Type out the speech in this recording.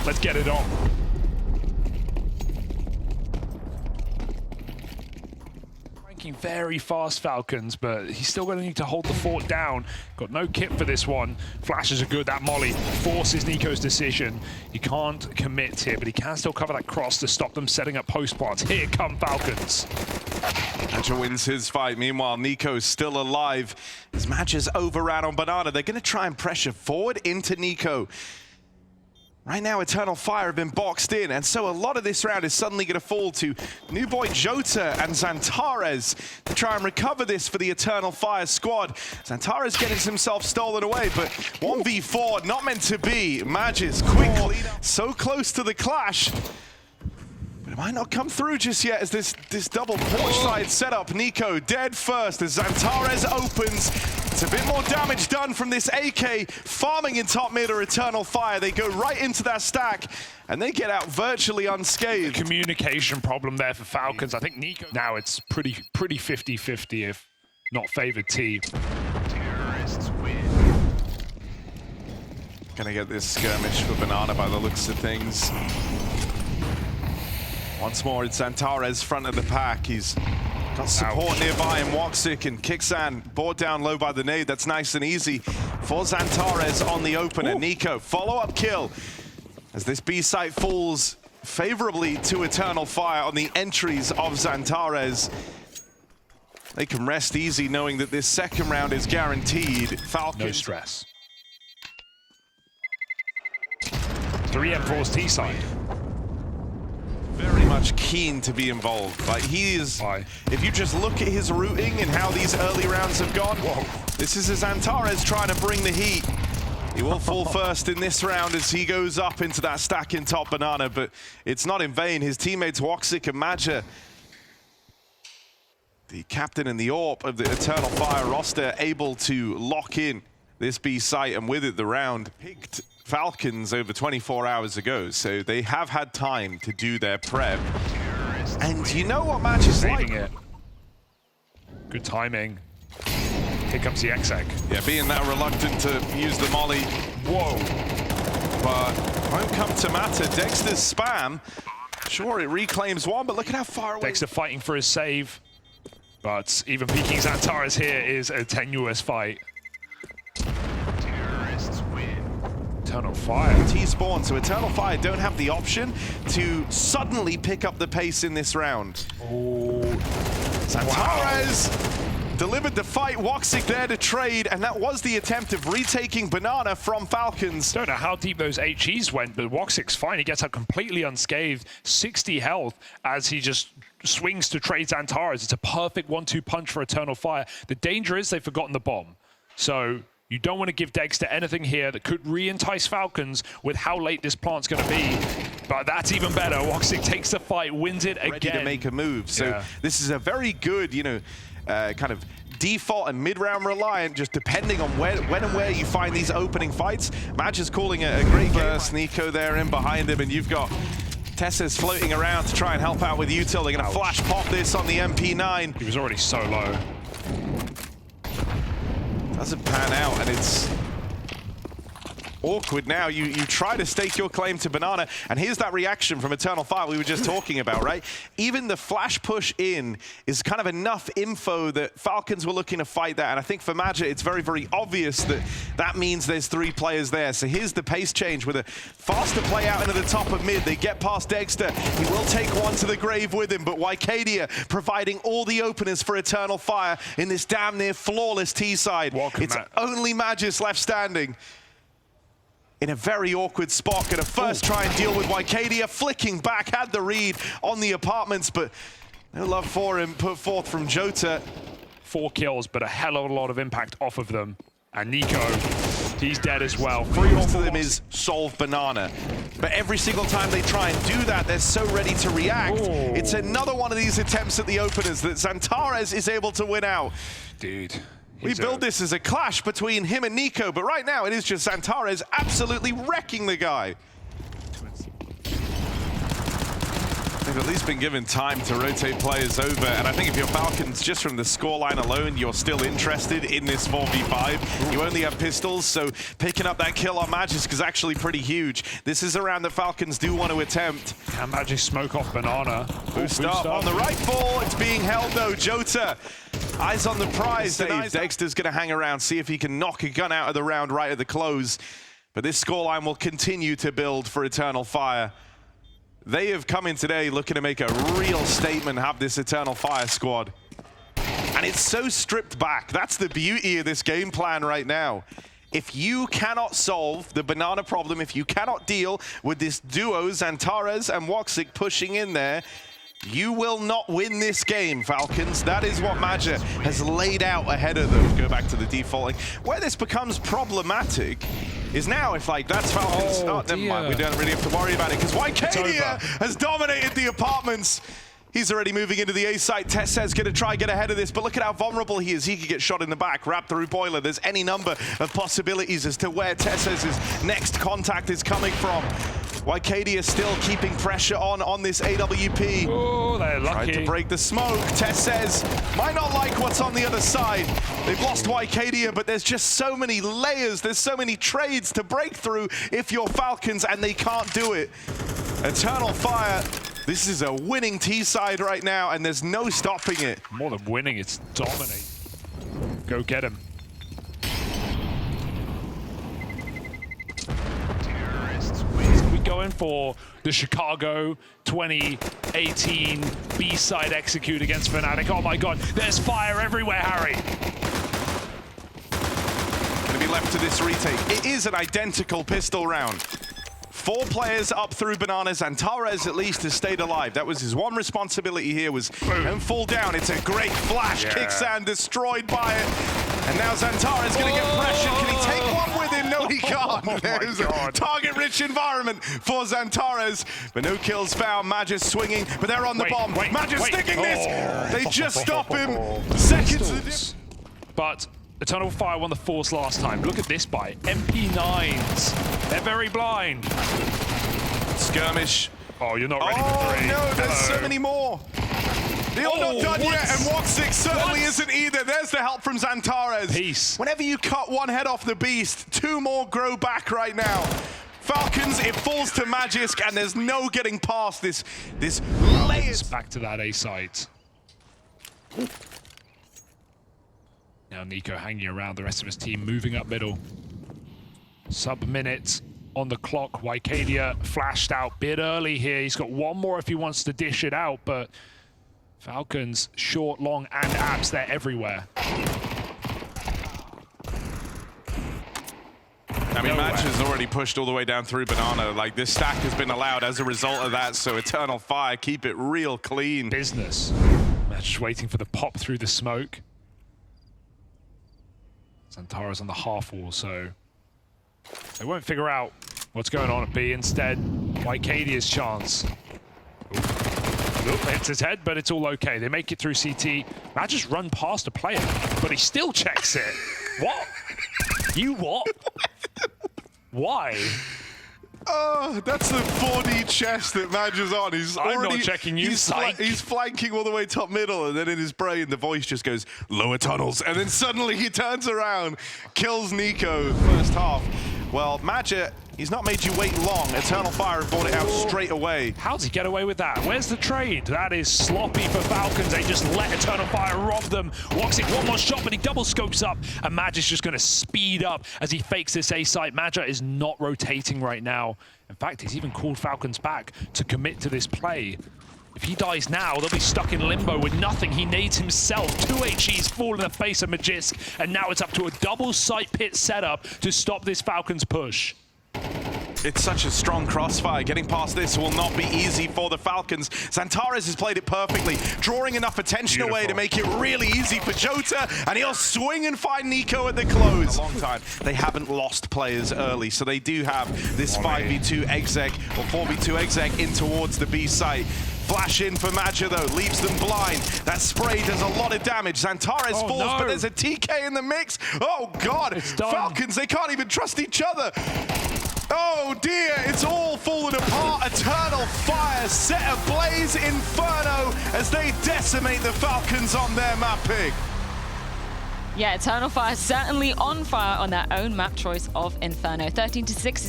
Let's get it on. Very fast Falcons, but he's still going to need to hold the fort down. Got no kit for this one. Flashes are good. That molly forces Nico's decision. He can't commit here, but he can still cover that cross to stop them setting up post plants. Here come Falcons. Madja wins his fight. Meanwhile, Nico's still alive. As Madja's overran on Banana, they're going to try and pressure forward into Nico. Right now, Eternal Fire have been boxed in, and so a lot of this round is suddenly going to fall to new boy jottAAA and Zantarez to try and recover this for the Eternal Fire squad. Zantarez getting himself stolen away, but 1v4, not meant to be. Madja's quickly so close to the clash. But it might not come through just yet as this double porch side setup. Nico dead first as Zantarez opens. It's a bit more damage done from this AK farming in top mid or Eternal Fire. They go right into that stack and they get out virtually unscathed. Communication problem there for Falcons. I think Nico now it's pretty 50-50 if not favored team. Terrorists win. Gonna get this skirmish for Banana by the looks of things. Once more, it's Zantarez front of the pack. He's got support nearby in woxic, and Kixan brought down low by the nade. That's nice and easy for Zantarez on the opener. Nico, follow-up kill as this B site falls favorably to Eternal Fire on the entries of Zantarez. They can rest easy knowing that this second round is guaranteed. Falcons. No stress. 3M4's T side. Very much keen to be involved. Like he is, if you just look at his routing and how these early rounds have gone, this is a Zantarez trying to bring the heat. He will fall first in this round as he goes up into that stack in top Banana, but it's not in vain. His teammates woxic and Madja, the captain and the AWP of the Eternal Fire roster, able to lock in this B site, and with it the round picked Falcons over 24 hours ago, so they have had time to do their prep. And you know what match is like? It. Good timing. Here comes the XANTARES. Yeah, being that reluctant to use the molly. Whoa. But won't come to matter. Dexter's spam. Sure, it reclaims one, but look at how far away. Dexter fighting for his save. But even peeking Zantarez here is a tenuous fight. Eternal Fire. T-spawn, so Eternal Fire don't have the option to suddenly pick up the pace in this round. Oh. Zantarez delivered the fight, woxic there to trade, and that was the attempt of retaking Banana from Falcons. Don't know how deep those HEs went, but woxic's fine. He gets out completely unscathed, 60 health as he just swings to trade Zantarez. It's a perfect 1-2 punch for Eternal Fire. The danger is they've forgotten the bomb. So you don't want to give Dexter anything here that could re-entice Falcons with how late this plant's going to be. But that's even better. woxic takes the fight, wins it again. Ready to make a move. So this is a very good, you know, kind of default and mid-round reliant, just depending on when and where you find these opening fights. Madja's calling a great burst. Nico there in behind him, and you've got Tessa's floating around to try and help out with util. They're going to flash pop this on the MP9. He was already so low. Doesn't pan out, and it's awkward now. You try to stake your claim to Banana, and here's that reaction from Eternal Fire we were just talking about, right? Even the flash push in is kind of enough info that Falcons were looking to fight that, and I think for Madja it's very, very obvious that that means there's 3 players there. So here's the pace change with a faster play out into the top of mid. They get past Dexter. He will take one to the grave with him, but Wicadia providing all the openers for Eternal Fire in this damn near flawless T-side. It's only Madja's left standing in a very awkward spot. Gonna first try and deal with Wicadia, flicking back, had the read on the apartments, but no love for him put forth from jottAAA. 4 kills, but a hell of a lot of impact off of them. And Nico, he's dead as well. 3 off of them is solve Banana. But every single time they try and do that, they're so ready to react. It's another one of these attempts at the openers that Zantarez is able to win out. Dude. We build this as a clash between him and Nico, but right now it is just Zantarez absolutely wrecking the guy. They've at least been given time to rotate players over, and I think if you're Falcons, just from the scoreline alone, you're still interested in this 4v5. You only have pistols, so picking up that kill on Magisk is actually pretty huge. This is a round that Falcons do want to attempt. Can Magisk smoke off Banana? Boost up on the right ball. It's being held though. jottAAA, eyes on the prize. Dexter's going to hang around, see if he can knock a gun out of the round right at the close. But this scoreline will continue to build for eternalfire. They have come in today looking to make a real statement, have this eternalfire squad. And it's so stripped back. That's the beauty of this game plan right now. If you cannot solve the banana problem, if you cannot deal with this duo, Zantarez and woxic pushing in there, you will not win this game, Falcons. That is what Magia has laid out ahead of them. Go back to the defaulting. Where this becomes problematic is now if, like, that's Falcons. Oh, never mind. We don't really have to worry about it because Wicadia has dominated the apartments. He's already moving into the A site. TeSe's going to try get ahead of this, but look at how vulnerable he is. He could get shot in the back, wrapped through Boiler. There's any number of possibilities as to where TeSe's next contact is coming from. Wicadia still keeping pressure on this AWP. Oh, they're lucky. Tried to break the smoke. TeSe's might not like what's on the other side. They've lost Wicadia, but there's just so many layers. There's so many trades to break through if you're Falcons, and they can't do it. eternalfire. This is a winning T-side right now, and there's no stopping it. More than winning, it's dominating. Go get him. We going for the Chicago 2018 B-side execute against Fnatic. Oh my god, there's fire everywhere, Harry. Gonna be left to this retake. It is an identical pistol round. 4 players up through Bananas. Zantarez at least has stayed alive. That was his one responsibility here, was don't fall down. It's a great flash. Kicksan destroyed by it. And now Zantarez going to get pressured. Can he take one with him? No, he can't. There's a target-rich environment for Zantarez. But no kills found. Magisk swinging, but they're on the bomb. Magisk sticking this. They just stop him. Seconds. But eternalfire won the Force last time. Look at this buy. MP9s. They're very blind. Skirmish. Oh, you're not ready for 3. No, there's so many more. They're not done yet, and woxic certainly isn't either. There's the help from Zantarez. Peace. Whenever you cut one head off the beast, 2 more grow back right now. Falcons, it falls to Magisk, and there's no getting past this layers. Back to that A site. Now Nico hanging around, the rest of his team moving up middle. Sub-minute on the clock. Wicadia flashed out bit early here. He's got one more if he wants to dish it out, but Falcons, short, long, and apps, they're everywhere. I mean, Match has already pushed all the way down through Banana. Like, this stack has been allowed as a result of that, so eternalfire, keep it real clean. Business. Match just waiting for the pop through the smoke. Zantarez on the half wall, so they won't figure out what's going on at B. Instead, Wicadia's chance. Oop, hits his head, but it's all okay. They make it through CT. Matt just run past a player, but he still checks it. What? You what? Why? Oh, that's the 4D chest that Madge is on. I'm not checking you, he's flanking all the way top middle, and then in his brain, the voice just goes, lower tunnels, and then suddenly he turns around, kills Nico first half. Well, Magia, he's not made you wait long. eternalfire have brought it out straight away. How does he get away with that? Where's the trade? That is sloppy for Falcons. They just let eternalfire rob them. woxic one more shot, but he double scopes up, and Magic's just going to speed up as he fakes this A site. Magia is not rotating right now. In fact, he's even called Falcons back to commit to this play. If he dies now, they'll be stuck in limbo with nothing. He nades himself. 2 HEs fall in the face of Magisk, and now it's up to a double site pit setup to stop this Falcons push. It's such a strong crossfire. Getting past this will not be easy for the Falcons. Zantarez has played it perfectly, drawing enough attention away to make it really easy for jottAAA, and he'll swing and find Nico at the close. A long time. They haven't lost players early, so they do have this 5v2 exec, or 4v2 exec in towards the B site. Flash in for Magia though, leaves them blind. That spray does a lot of damage. Zantarez falls, but there's a TK in the mix. Oh God, Falcons, they can't even trust each other. Oh dear, it's all falling apart. Eternal Fire set ablaze Inferno as they decimate the Falcons on their map pick. Yeah, Eternal Fire certainly on fire on their own map choice of Inferno. 13-6